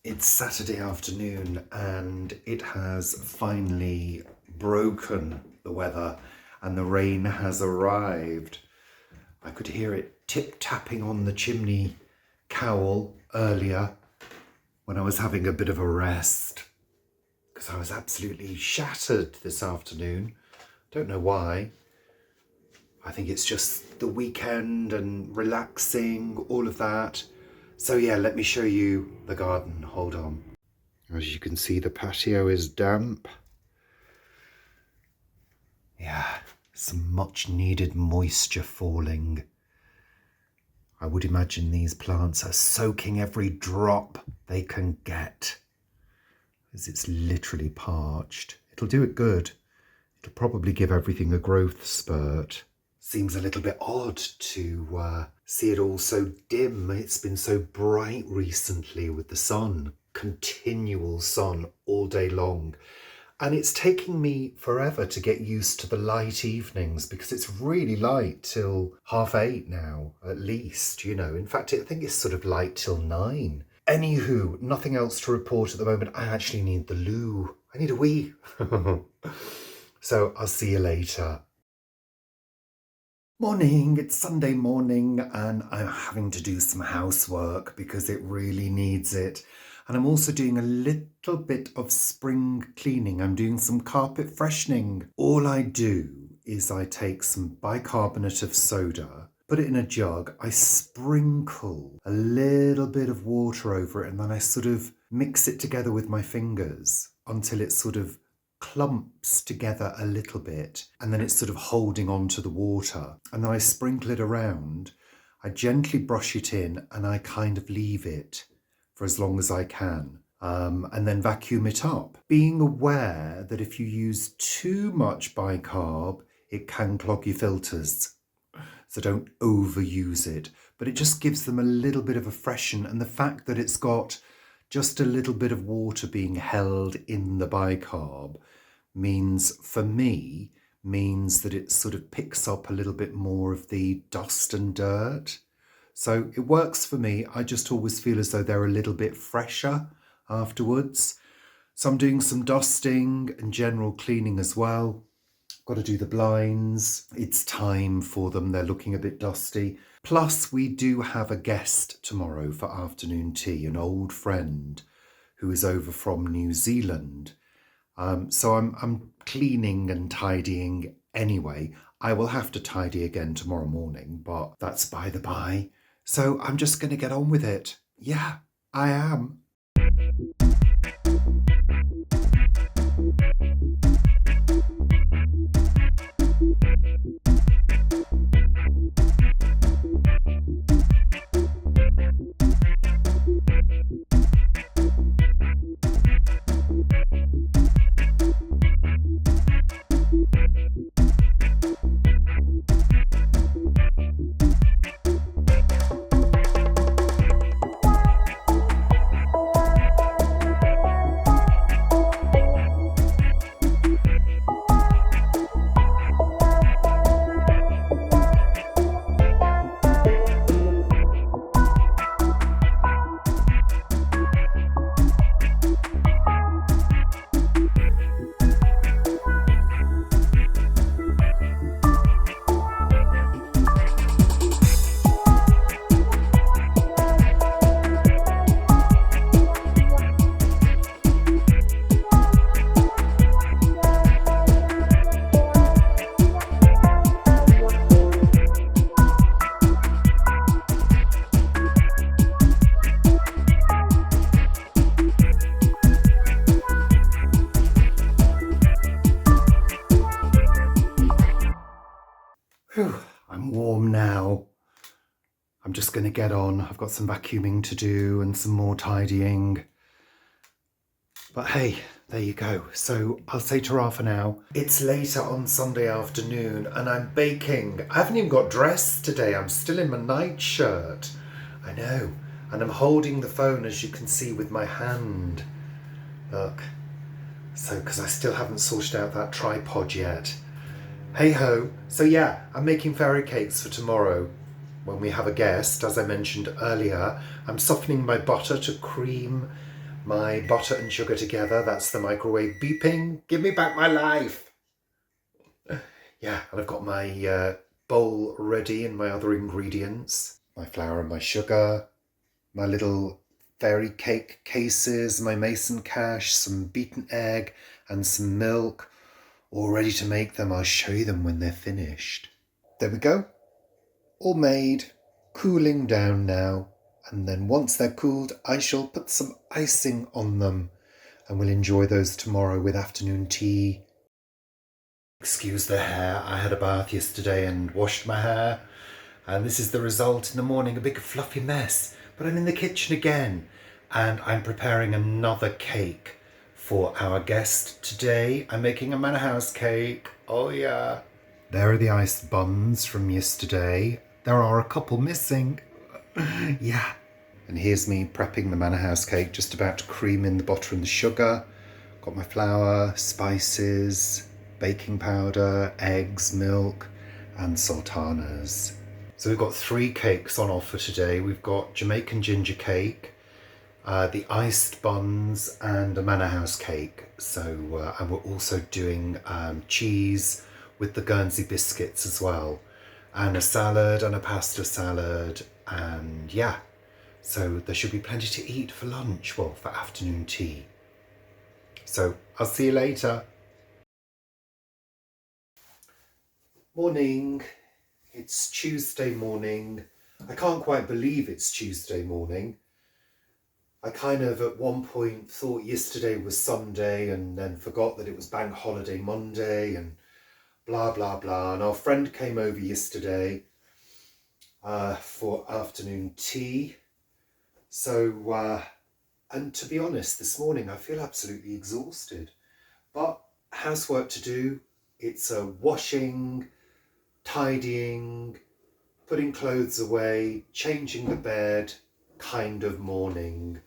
It's Saturday afternoon and it has finally broken, the weather, and the rain has arrived. I could hear it tip-tapping on the chimney cowl earlier when I was having a bit of a rest because I was absolutely shattered this afternoon. Don't know why. I think it's just the weekend and relaxing, all of that. So yeah, let me show you the garden. Hold on. As you can see, the patio is damp. Yeah, some much needed moisture falling. I would imagine these plants are soaking every drop they can get, as it's literally parched. It'll do it good. It'll probably give everything a growth spurt. Seems a little bit odd to see it all so dim. It's been so bright recently with the sun, continual sun all day long. And it's taking me forever to get used to the light evenings because it's really light till 8:30 now, at least, you know. In fact, I think it's sort of light till 9. Anywho, nothing else to report at the moment. I actually need the loo. I need a wee. So I'll see you later. Morning, it's Sunday morning and I'm having to do some housework because it really needs it. And I'm also doing a little bit of spring cleaning. I'm doing some carpet freshening. All I do is I take some bicarbonate of soda, put it in a jug, I sprinkle a little bit of water over it and then I sort of mix it together with my fingers until it sort of clumps together a little bit and then it's sort of holding on to the water, and then I sprinkle it around. I gently brush it in and I kind of leave it for as long as I can, and then vacuum it up, being aware that if you use too much bicarb it can clog your filters, so don't overuse it, but it just gives them a little bit of a freshen, and the fact that it's got just a little bit of water being held in the bicarb means, for me, that it sort of picks up a little bit more of the dust and dirt. So it works for me. I just always feel as though they're a little bit fresher afterwards. So I'm doing some dusting and general cleaning as well. Got to do the blinds. It's time for them. They're looking a bit dusty. Plus, we do have a guest tomorrow for afternoon tea, an old friend who is over from New Zealand. So I'm cleaning and tidying anyway. I will have to tidy again tomorrow morning, but that's by the by. So I'm just going to get on with it. Yeah, I am. I'm warm now. I'm just going to get on. I've got some vacuuming to do and some more tidying. But hey, there you go. So I'll say ta-ra for now. It's later on Sunday afternoon and I'm baking. I haven't even got dressed today. I'm still in my nightshirt. I know. And I'm holding the phone, as you can see, with my hand. Look. So, because I still haven't sorted out that tripod yet. Hey ho. So yeah, I'm making fairy cakes for tomorrow when we have a guest. As I mentioned earlier, I'm softening my butter to cream my butter and sugar together. That's the microwave beeping. Give me back my life. Yeah, and I've got my bowl ready and my other ingredients. My flour and my sugar, my little fairy cake cases, my mason cash, some beaten egg and some milk, all ready to make them. I'll show you them when they're finished. There we go. All made, cooling down now. And then once they're cooled, I shall put some icing on them and we'll enjoy those tomorrow with afternoon tea. Excuse the hair. I had a bath yesterday and washed my hair. And this is the result in the morning, a big fluffy mess. But I'm in the kitchen again and I'm preparing another cake for our guest today. I'm making a Manor House cake. Oh yeah. There are the iced buns from yesterday. There are a couple missing. Yeah. And here's me prepping the Manor House cake, just about to cream in the butter and the sugar. Got my flour, spices, baking powder, eggs, milk, and sultanas. So we've got 3 cakes on offer today. We've got Jamaican ginger cake, the iced buns, and a Manor House cake. So, and we're also doing cheese with the Guernsey biscuits as well, and a salad and a pasta salad, and yeah. So there should be plenty to eat for lunch, well, for afternoon tea. So I'll see you later. Morning. It's Tuesday morning. I can't quite believe it's Tuesday morning. I kind of at one point thought yesterday was Sunday and then forgot that it was Bank Holiday Monday and blah, blah, blah. And our friend came over yesterday for afternoon tea. So, and to be honest, this morning I feel absolutely exhausted. But housework to do. It's a washing, tidying, putting clothes away, changing the bed kind of morning.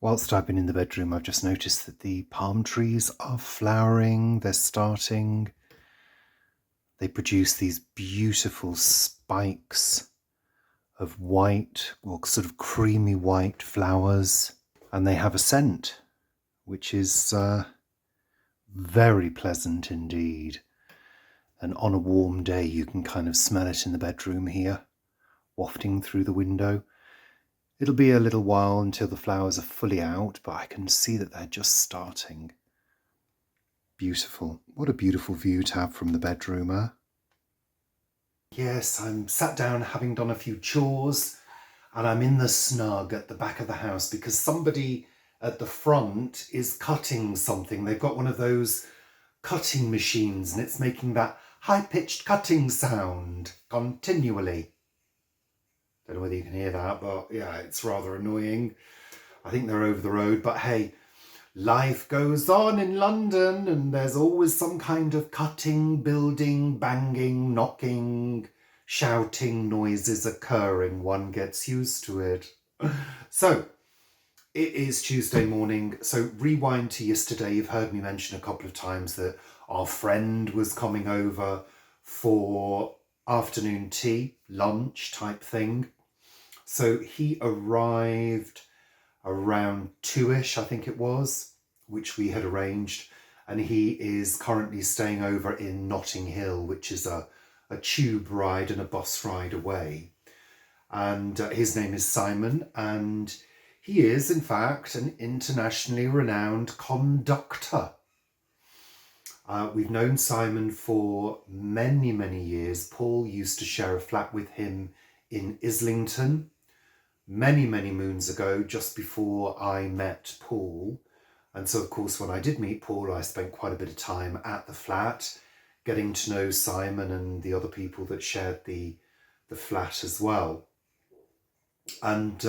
Whilst I've been in the bedroom, I've just noticed that the palm trees are flowering. They're starting. They produce these beautiful spikes of white, or sort of creamy white flowers. And they have a scent, which is very pleasant indeed. And on a warm day, you can kind of smell it in the bedroom here, wafting through the window. It'll be a little while until the flowers are fully out, but I can see that they're just starting. Beautiful. What a beautiful view to have from the bedroom, huh? Yes, I'm sat down having done a few chores, and I'm in the snug at the back of the house because somebody at the front is cutting something. They've got one of those cutting machines and it's making that high-pitched cutting sound continually. Don't know whether you can hear that, but yeah, it's rather annoying. I think they're over the road, but hey, life goes on in London and there's always some kind of cutting, building, banging, knocking, shouting noises occurring. One gets used to it. So, it is Tuesday morning. So, rewind to yesterday. You've heard me mention a couple of times that our friend was coming over for afternoon tea, lunch type thing. So, he arrived around 2ish, I think it was, which we had arranged. And he is currently staying over in Notting Hill, which is a tube ride and a bus ride away. And his name is Simon, and he is, in fact, an internationally renowned conductor. We've known Simon for many, many years. Paul used to share a flat with him in Islington many, many moons ago, just before I met Paul. And so, of course, when I did meet Paul, I spent quite a bit of time at the flat, getting to know Simon and the other people that shared the flat as well. And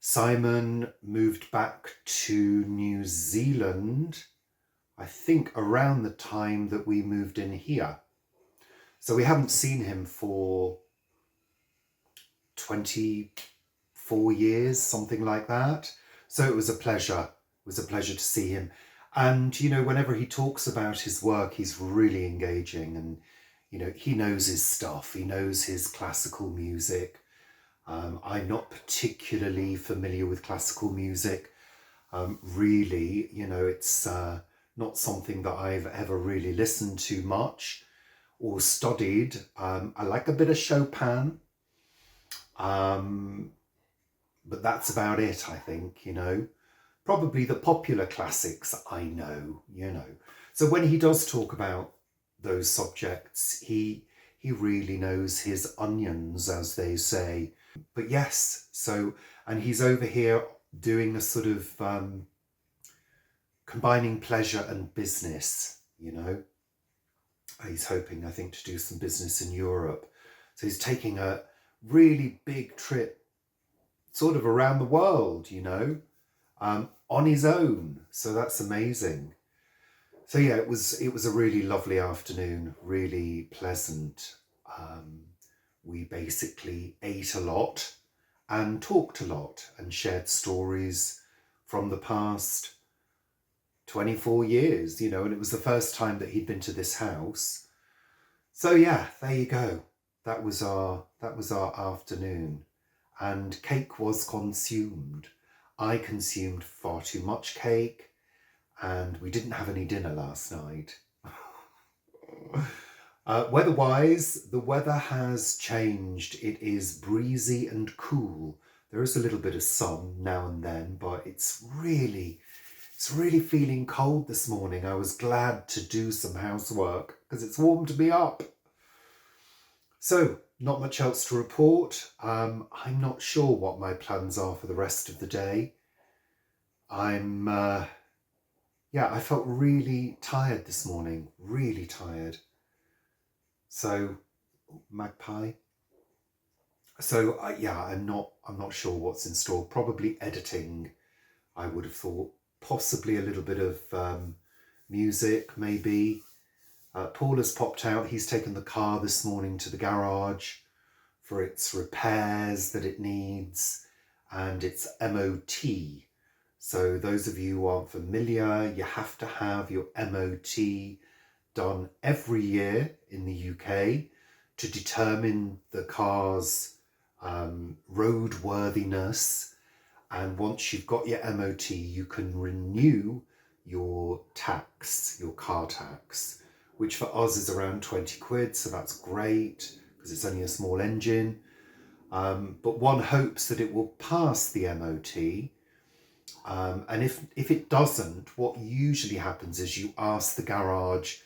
Simon moved back to New Zealand, I think around the time that we moved in here. So we haven't seen him for 24 years, something like that. So it was a pleasure. It was a pleasure to see him. And, you know, whenever he talks about his work, he's really engaging and, you know, he knows his stuff. He knows his classical music. I'm not particularly familiar with classical music. Really, you know, it's not something that I've ever really listened to much or studied. I like a bit of Chopin. But that's about it, I think, you know. Probably the popular classics I know, you know. So when he does talk about those subjects, he really knows his onions, as they say. But yes, so, and he's over here doing a sort of combining pleasure and business, you know. He's hoping, I think, to do some business in Europe. So he's taking a really big trip sort of around the world, you know, on his own. So that's amazing. So yeah, it was a really lovely afternoon, really pleasant. We basically ate a lot and talked a lot and shared stories from the past 24 years, you know, and it was the first time that he'd been to this house. So yeah, there you go. That was our afternoon. And cake was consumed. I consumed far too much cake, and we didn't have any dinner last night. Weather-wise, the weather has changed. It is breezy and cool. There is a little bit of sun now and then, but it's really feeling cold this morning. I was glad to do some housework because it's warmed me up. So, not much else to report. I'm not sure what my plans are for the rest of the day. I felt really tired this morning, really tired. So, magpie. So, I'm not sure what's in store. Probably editing, I would have thought. Possibly a little bit of music, maybe. Paul has popped out. He's taken the car this morning to the garage for its repairs that it needs and its MOT. So those of you who aren't familiar, you have to have your MOT done every year in the UK to determine the car's roadworthiness. And once you've got your MOT, you can renew your tax, your car tax, which for us is around 20 quid. So that's great because it's only a small engine. But one hopes that it will pass the MOT. And if it doesn't, what usually happens is you ask the garage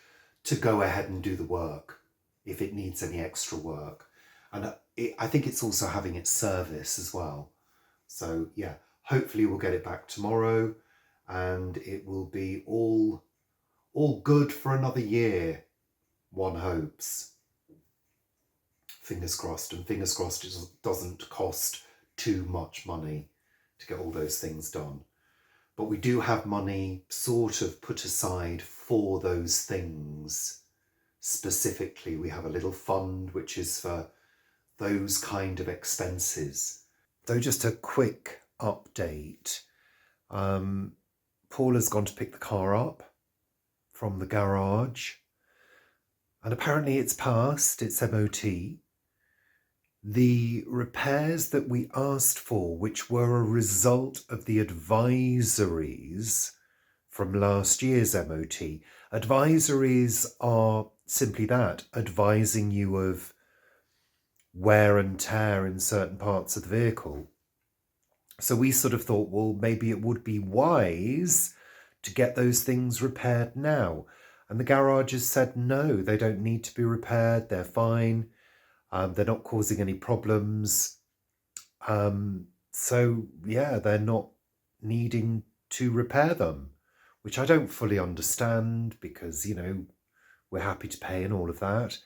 to go ahead and do the work if it needs any extra work. And I think it's also having its service as well. So yeah, hopefully we'll get it back tomorrow and it will be all good for another year, one hopes. Fingers crossed, and fingers crossed it doesn't cost too much money to get all those things done. But we do have money sort of put aside for those things. Specifically, we have a little fund which is for those kind of expenses. So just a quick update. Paula's gone to pick the car up from the garage, and apparently it's passed its MOT. The repairs that we asked for, which were a result of the advisories from last year's MOT. Advisories are simply that, advising you of wear and tear in certain parts of the vehicle. So we sort of thought, well, maybe it would be wise to get those things repaired now. And the garage has said, no, they don't need to be repaired. They're fine. They're not causing any problems. So yeah, they're not needing to repair them, which I don't fully understand because, you know, we're happy to pay and all of that.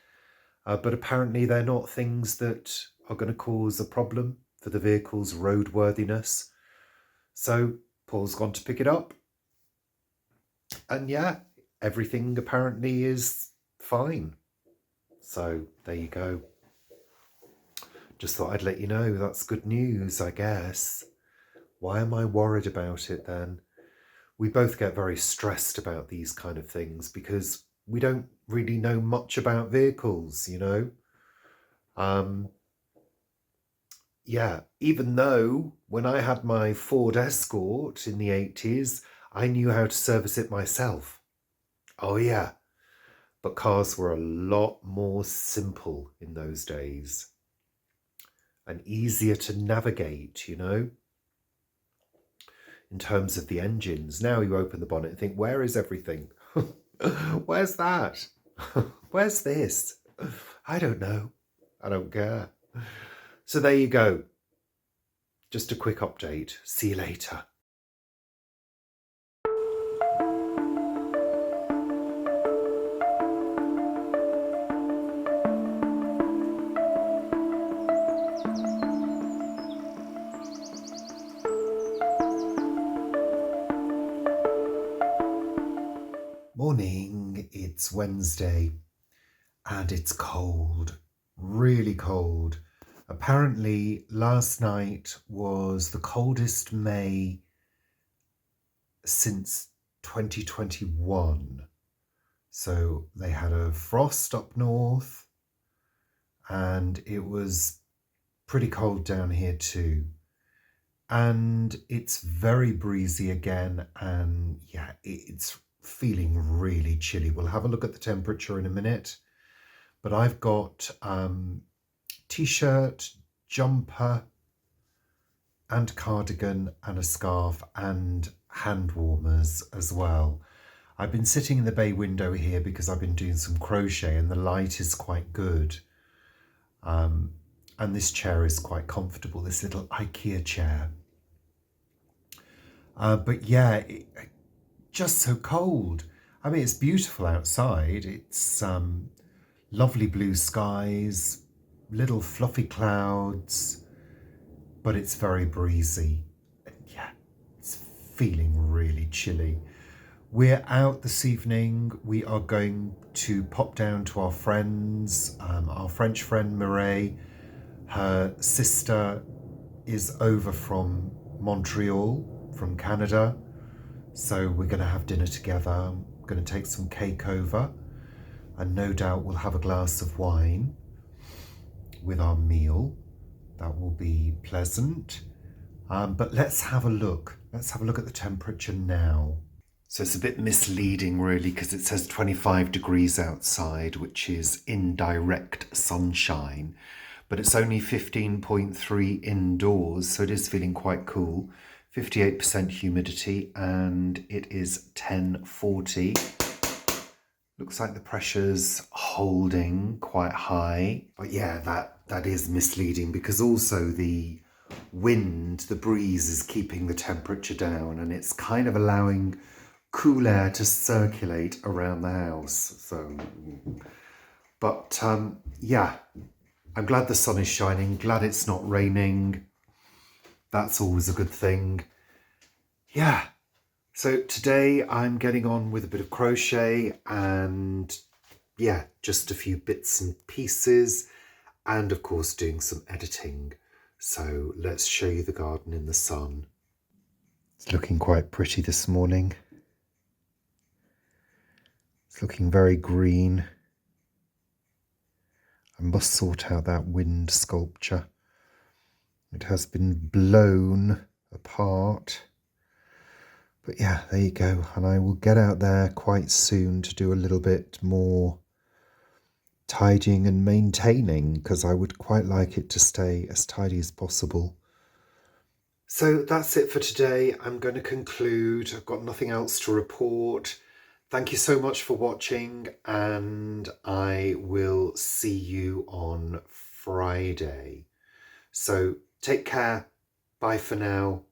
But apparently they're not things that are going to cause a problem for the vehicle's roadworthiness. So Paul's gone to pick it up. And yeah, everything apparently is fine. So there you go. Just thought I'd let you know. That's good news, I guess. Why am I worried about it then? We both get very stressed about these kind of things because we don't really know much about vehicles, you know. Yeah, even though when I had my Ford Escort in the 80s, I knew how to service it myself. Oh yeah, but cars were a lot more simple in those days and easier to navigate, you know, in terms of the engines. Now you open the bonnet and think, where is everything? Where's that? Where's this? I don't know. I don't care. So there you go. Just a quick update. See you later. Morning, it's Wednesday and it's cold, really cold. Apparently last night was the coldest May since 2021. So they had a frost up north and it was pretty cold down here too. And it's very breezy again, and yeah, it's feeling really chilly. We'll have a look at the temperature in a minute, but I've got t-shirt, jumper and cardigan and a scarf and hand warmers as well. I've been sitting in the bay window here because I've been doing some crochet and the light is quite good. And this chair is quite comfortable, this little IKEA chair. But yeah, just so cold. I mean, it's beautiful outside. It's lovely blue skies, little fluffy clouds, but it's very breezy. And yeah, it's feeling really chilly. We're out this evening. We are going to pop down to our friends, our French friend Mireille. Her sister is over from Montreal, from Canada. So we're going to have dinner together. I'm going to take some cake over and no doubt we'll have a glass of wine with our meal. That will be pleasant. But let's have a look. Let's have a look at the temperature now. So it's a bit misleading really because it says 25 degrees outside, which is indirect sunshine. but it's only 15.3 indoors, so it is feeling quite cool. 58% humidity, and it is 10:40. Looks like the pressure's holding quite high, but yeah, that is misleading because also the wind, the breeze is keeping the temperature down, and it's kind of allowing cool air to circulate around the house. So, but yeah, I'm glad the sun is shining, glad it's not raining. That's always a good thing. Yeah. So today I'm getting on with a bit of crochet and yeah, just a few bits and pieces, and of course doing some editing. So let's show you the garden in the sun. It's looking quite pretty this morning. It's looking very green. I must sort out that wind sculpture. It has been blown apart. But yeah, there you go. And I will get out there quite soon to do a little bit more tidying and maintaining, because I would quite like it to stay as tidy as possible. So that's it for today. I'm going to conclude. I've got nothing else to report. Thank you so much for watching, and I will see you on Friday. So take care. Bye for now.